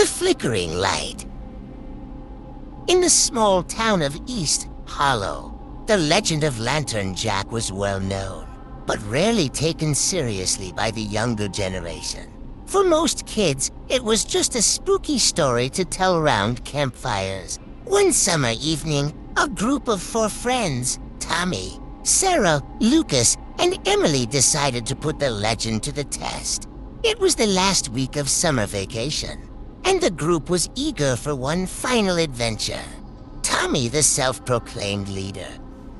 The Flickering Light. In the small town of East Hollow, the legend of Lantern Jack was well known, but rarely taken seriously by the younger generation. For most kids, it was just a spooky story to tell around campfires. One summer evening, a group of 4 friends, Tommy, Sarah, Lucas, and Emily, decided to put the legend to the test. It was the last week of summer vacation, and the group was eager for one final adventure. Tommy, the self-proclaimed leader,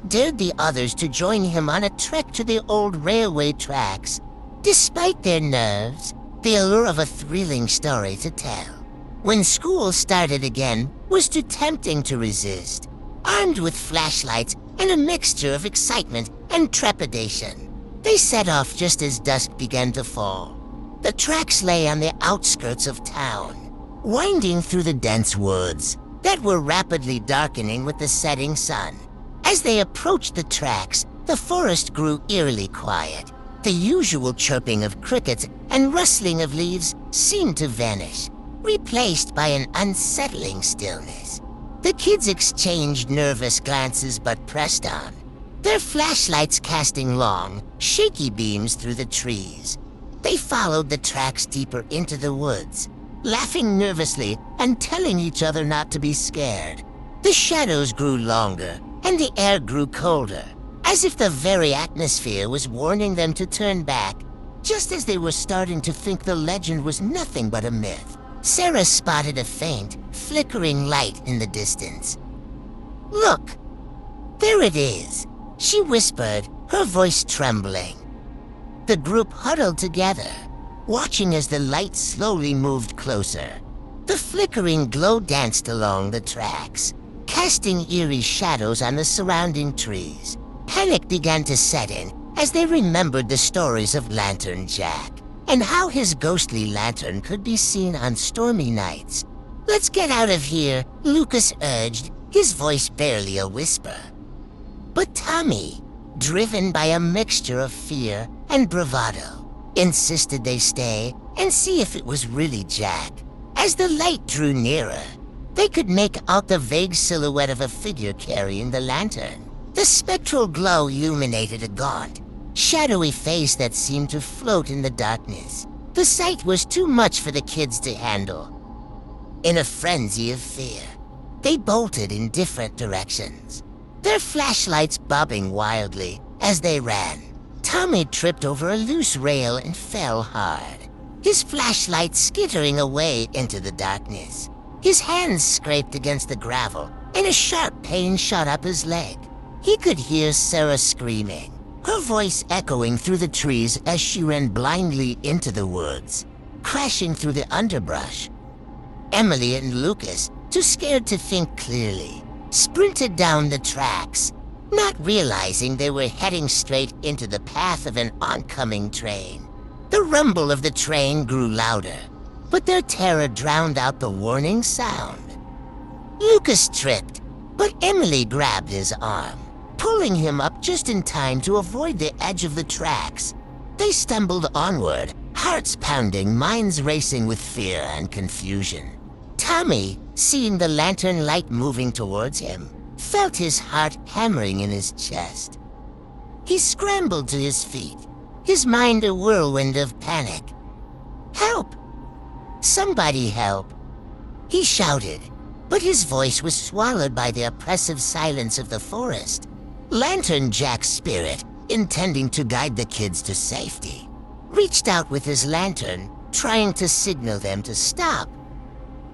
dared the others to join him on a trek to the old railway tracks. Despite their nerves, the allure of a thrilling story to tell, when school started again, was too tempting to resist. Armed with flashlights and a mixture of excitement and trepidation, they set off just as dusk began to fall. The tracks lay on the outskirts of town, winding through the dense woods that were rapidly darkening with the setting sun. As they approached the tracks, the forest grew eerily quiet. The usual chirping of crickets and rustling of leaves seemed to vanish, replaced by an unsettling stillness. The kids exchanged nervous glances but pressed on, their flashlights casting long, shaky beams through the trees. They followed the tracks deeper into the woods, laughing nervously and telling each other not to be scared. The shadows grew longer, and the air grew colder, as if the very atmosphere was warning them to turn back. Just as they were starting to think the legend was nothing but a myth, Sarah spotted a faint, flickering light in the distance. "Look! There it is," she whispered, her voice trembling. The group huddled together, watching as the light slowly moved closer. The flickering glow danced along the tracks, casting eerie shadows on the surrounding trees. Panic began to set in as they remembered the stories of Lantern Jack, and how his ghostly lantern could be seen on stormy nights. "Let's get out of here," Lucas urged, his voice barely a whisper. But Tommy, driven by a mixture of fear and bravado, insisted they stay and see if it was really Jack. As the light drew nearer, they could make out the vague silhouette of a figure carrying the lantern. The spectral glow illuminated a gaunt, shadowy face that seemed to float in the darkness. The sight was too much for the kids to handle. In a frenzy of fear, they bolted in different directions, their flashlights bobbing wildly as they ran. Tommy tripped over a loose rail and fell hard, his flashlight skittering away into the darkness. His hands scraped against the gravel, and a sharp pain shot up his leg. He could hear Sarah screaming, her voice echoing through the trees as she ran blindly into the woods, crashing through the underbrush. Emily and Lucas, too scared to think clearly, sprinted down the tracks, not realizing they were heading straight into the path of an oncoming train. The rumble of the train grew louder, but their terror drowned out the warning sound. Lucas tripped, but Emily grabbed his arm, pulling him up just in time to avoid the edge of the tracks. They stumbled onward, hearts pounding, minds racing with fear and confusion. Tommy, seeing the lantern light moving towards him, felt his heart hammering in his chest. He scrambled to his feet, his mind a whirlwind of panic. "Help! Somebody help!" he shouted, but his voice was swallowed by the oppressive silence of the forest. Lantern Jack's spirit, intending to guide the kids to safety, reached out with his lantern, trying to signal them to stop.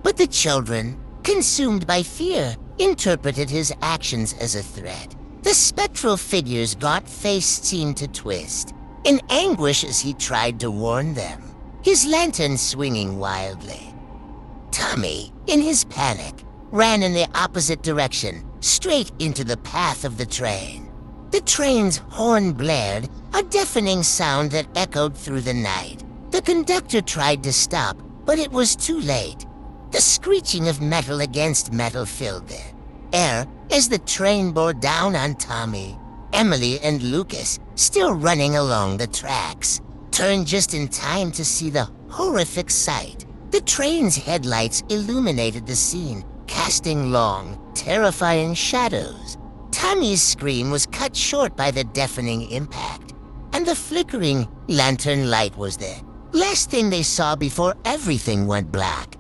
But the children, consumed by fear, interpreted his actions as a threat. The spectral figure's gaunt face seemed to twist, in anguish as he tried to warn them, his lantern swinging wildly. Tommy, in his panic, ran in the opposite direction, straight into the path of the train. The train's horn blared, a deafening sound that echoed through the night. The conductor tried to stop, but it was too late. The screeching of metal against metal filled the air as the train bore down on Tommy. Emily and Lucas, still running along the tracks, turned just in time to see the horrific sight. The train's headlights illuminated the scene, casting long, terrifying shadows. Tammy's scream was cut short by the deafening impact, and the flickering lantern light was the last thing they saw before everything went black.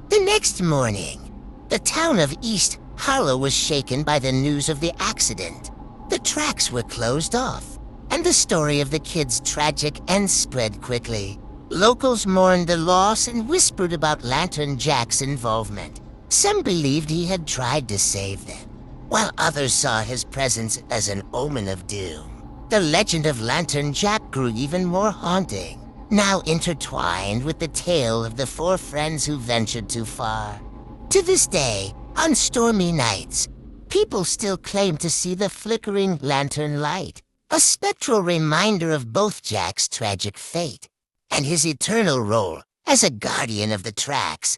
The next morning, the town of East Hollow was shaken by the news of the accident. The tracks were closed off, and the story of the kid's tragic end spread quickly. Locals mourned the loss and whispered about Lantern Jack's involvement. Some believed he had tried to save them, while others saw his presence as an omen of doom. The legend of Lantern Jack grew even more haunting, now intertwined with the tale of the four friends who ventured too far. To this day, on stormy nights, people still claim to see the flickering lantern light, a spectral reminder of both Jack's tragic fate and his eternal role as a guardian of the tracks.